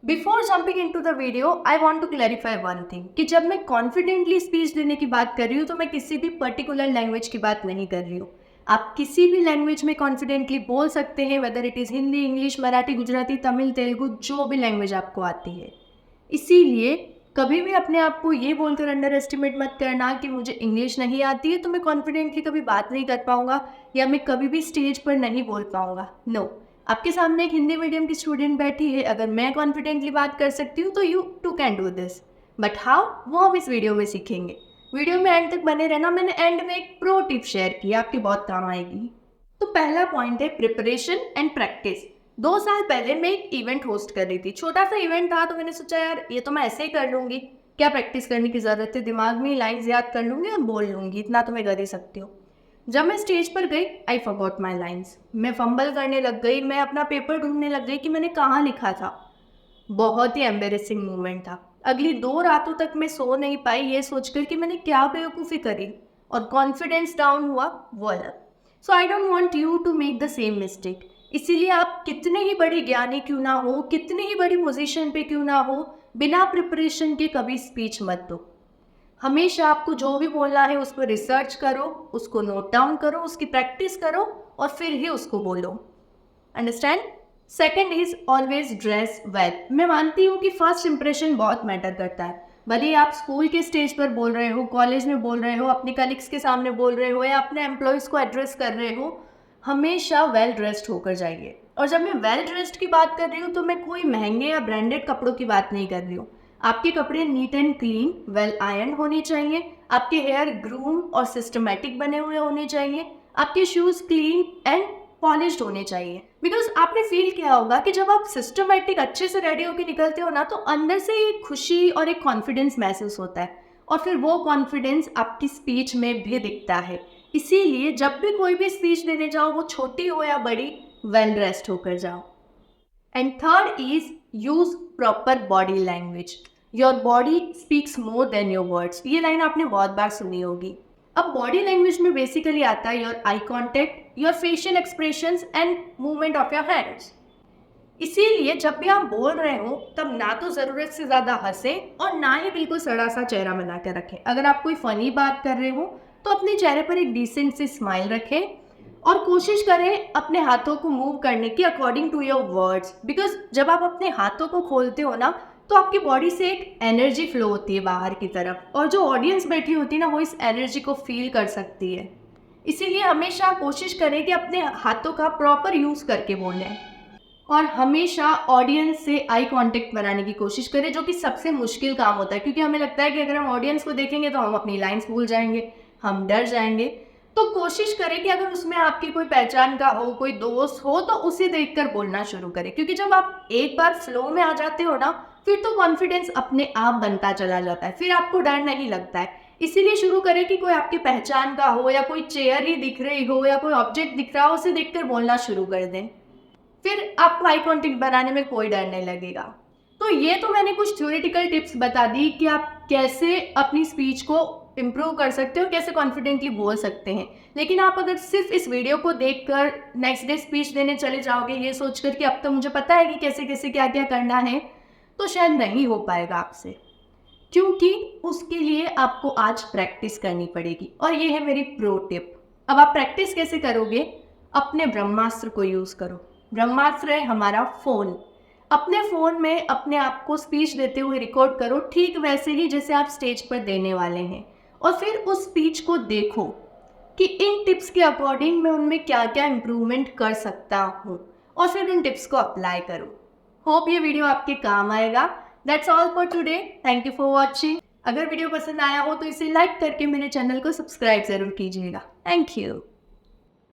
Before jumping into the video I want to clarify one thing कि जब मैं confidently speech देने की बात कर रही हूँ तो मैं किसी भी पर्टिकुलर लैंग्वेज की बात नहीं कर रही हूँ। आप किसी भी लैंग्वेज में कॉन्फिडेंटली बोल सकते हैं, whether it is Hindi, English, Marathi, Gujarati, Tamil, Telugu, जो भी लैंग्वेज आपको आती है। इसीलिए कभी भी अपने आप को ये बोलकर अंडर एस्टिमेट मत करना कि मुझे इंग्लिश नहीं आती है तो मैं कॉन्फिडेंटली कभी बात नहीं कर पाऊंगा या मैं कभी भी स्टेज पर नहीं बोल पाऊंगा। नो, आपके सामने एक हिंदी मीडियम की स्टूडेंट बैठी है, अगर मैं कॉन्फिडेंटली बात कर सकती हूँ तो you too can do this. But how, वो हम इस वीडियो में सीखेंगे। वीडियो में एंड तक बने रहना। मैंने एंड में एक प्रो टिप शेयर की, आपकी बहुत काम आएगी। तो पहला पॉइंट है प्रिपरेशन एंड प्रैक्टिस। 2 साल पहले मैं एक इवेंट होस्ट कर रही थी, छोटा सा इवेंट था, तो मैंने सोचा यार ये तो मैं ऐसे ही कर लूँगी, क्या प्रैक्टिस करने की ज़रूरत है, दिमाग में लाइन्स याद कर लूँगी और बोल लूँगी, इतना तो मैं कर ही सकती हूँ। जब मैं स्टेज पर गई, आई फॉरगॉट माई लाइन्स। मैं फंबल करने लग गई, मैं अपना पेपर ढूंढने लग गई कि मैंने कहाँ लिखा था। बहुत ही एम्बेरेसिंग मोमेंट था। अगली 2 रातों तक मैं सो नहीं पाई ये सोचकर कि मैंने क्या बेवकूफ़ी करी, और कॉन्फिडेंस डाउन हुआ, वो अलग। So I don't want you to make the same mistake. इसीलिए आप कितने ही बड़े ज्ञानी क्यों ना हो, कितनी ही बड़ी पोजीशन पे क्यों ना हो, बिना प्रिपरेशन के कभी स्पीच मत दो। हमेशा आपको जो भी बोलना है उस पर रिसर्च करो, उसको नोट डाउन करो, उसकी प्रैक्टिस करो और फिर ही उसको बोलो। Understand? Second is always dress well. मैं मानती हूँ कि फर्स्ट इंप्रेशन बहुत मैटर करता है। भले आप स्कूल के स्टेज पर बोल रहे हो, कॉलेज में बोल रहे हो, अपने कलीग्स के सामने बोल रहे हो या अपने एम्प्लॉयज़ को एड्रेस कर रहे हो, हमेशा वेल ड्रेस्ड होकर जाइए। और जब मैं वेल ड्रेस्ड की बात कर रही हूँ तो मैं कोई महंगे या ब्रांडेड कपड़ों की बात नहीं कर रही हूँ। आपके कपड़े neat and clean, well iron होने चाहिए, आपके हेयर ग्रूम और सिस्टमैटिक बने हुए होने चाहिए, आपके शूज़ क्लीन एंड पॉलिश्ड होने चाहिए। बिकॉज आपने फील किया होगा कि जब आप सिस्टमैटिक अच्छे से रेडी होकर निकलते हो ना, तो अंदर से एक खुशी और एक कॉन्फिडेंस महसूस होता है, और फिर वो कॉन्फिडेंस आपकी स्पीच में भी दिखता है। इसीलिए जब भी कोई भी स्पीच देने जाओ, वो छोटी हो या बड़ी, वेल ड्रेस्ड होकर जाओ। And third is use proper body language. Your body speaks more than your words. ये लाइन आपने बहुत बार सुनी होगी। अब बॉडी लैंग्वेज में बेसिकली आता है your eye contact, your facial expressions and movement of your hands. इसीलिए जब भी आप बोल रहे हो तब ना तो ज़रूरत से ज़्यादा हंसे और ना ही बिल्कुल सड़ा सा चेहरा बना कर रखें। अगर आप कोई फ़नी बात कर रहे हो तो अपने चेहरे पर एक डिसेंट सी स्माइल रखें और कोशिश करें अपने हाथों को मूव करने की according to your words. Because जब आप अपने हाथों को खोलते हो ना, तो आपकी बॉडी से एक एनर्जी फ्लो होती है बाहर की तरफ, और जो ऑडियंस बैठी होती है ना, वो इस एनर्जी को फील कर सकती है। इसीलिए हमेशा कोशिश करें कि अपने हाथों का प्रॉपर यूज़ करके बोलें, और हमेशा ऑडियंस से आई कांटेक्ट बनाने की कोशिश करें, जो कि सबसे मुश्किल काम होता है, क्योंकि हमें लगता है कि अगर हम ऑडियंस को देखेंगे तो हम अपनी लाइंस भूल जाएंगे, हम डर जाएंगे। तो कोशिश करें कि अगर उसमें आपकी कोई पहचान का हो, कोई दोस्त हो, तो उसे देखकर बोलना शुरू करें, क्योंकि जब आप एक बार फ्लो में आ जाते हो ना, फिर तो कॉन्फिडेंस अपने आप बनता चला जाता है, फिर आपको डर नहीं लगता है। इसीलिए शुरू करें कि कोई आपकी पहचान का हो, या कोई चेयर ही दिख रही हो, या कोई ऑब्जेक्ट दिख रहा हो, उसे देखकर बोलना शुरू कर दें। फिर आपको आई कॉन्टेक्ट बनाने में कोई डर नहीं लगेगा। तो ये तो मैंने कुछ थ्योरेटिकल टिप्स बता दी कि आप कैसे अपनी स्पीच को इम्प्रूव कर सकते हो, कैसे कॉन्फिडेंटली बोल सकते हैं। लेकिन आप अगर सिर्फ इस वीडियो को देखकर नेक्स्ट डे स्पीच देने चले जाओगे ये सोचकर कि अब तो मुझे पता है कि कैसे कैसे क्या क्या करना है, तो शायद नहीं हो पाएगा आपसे, क्योंकि उसके लिए आपको आज प्रैक्टिस करनी पड़ेगी। और ये है मेरी प्रो टिप। अब आप प्रैक्टिस कैसे करोगे? अपने ब्रह्मास्त्र को यूज़ करो। ब्रह्मास्त्र है हमारा फ़ोन। अपने फ़ोन में अपने आप को स्पीच देते हुए रिकॉर्ड करो, ठीक वैसे ही जैसे आप स्टेज पर देने वाले हैं, और फिर उस स्पीच को देखो कि इन टिप्स के अकॉर्डिंग मैं उनमें क्या क्या इम्प्रूवमेंट कर सकता हूँ, और फिर उन टिप्स को अप्लाई करो। होप ये वीडियो आपके काम आएगा। That's all for today. Thank you for watching. अगर वीडियो पसंद आया हो तो इसे लाइक करके मेरे चैनल को सब्सक्राइब ज़रूर कीजिएगा। Thank you.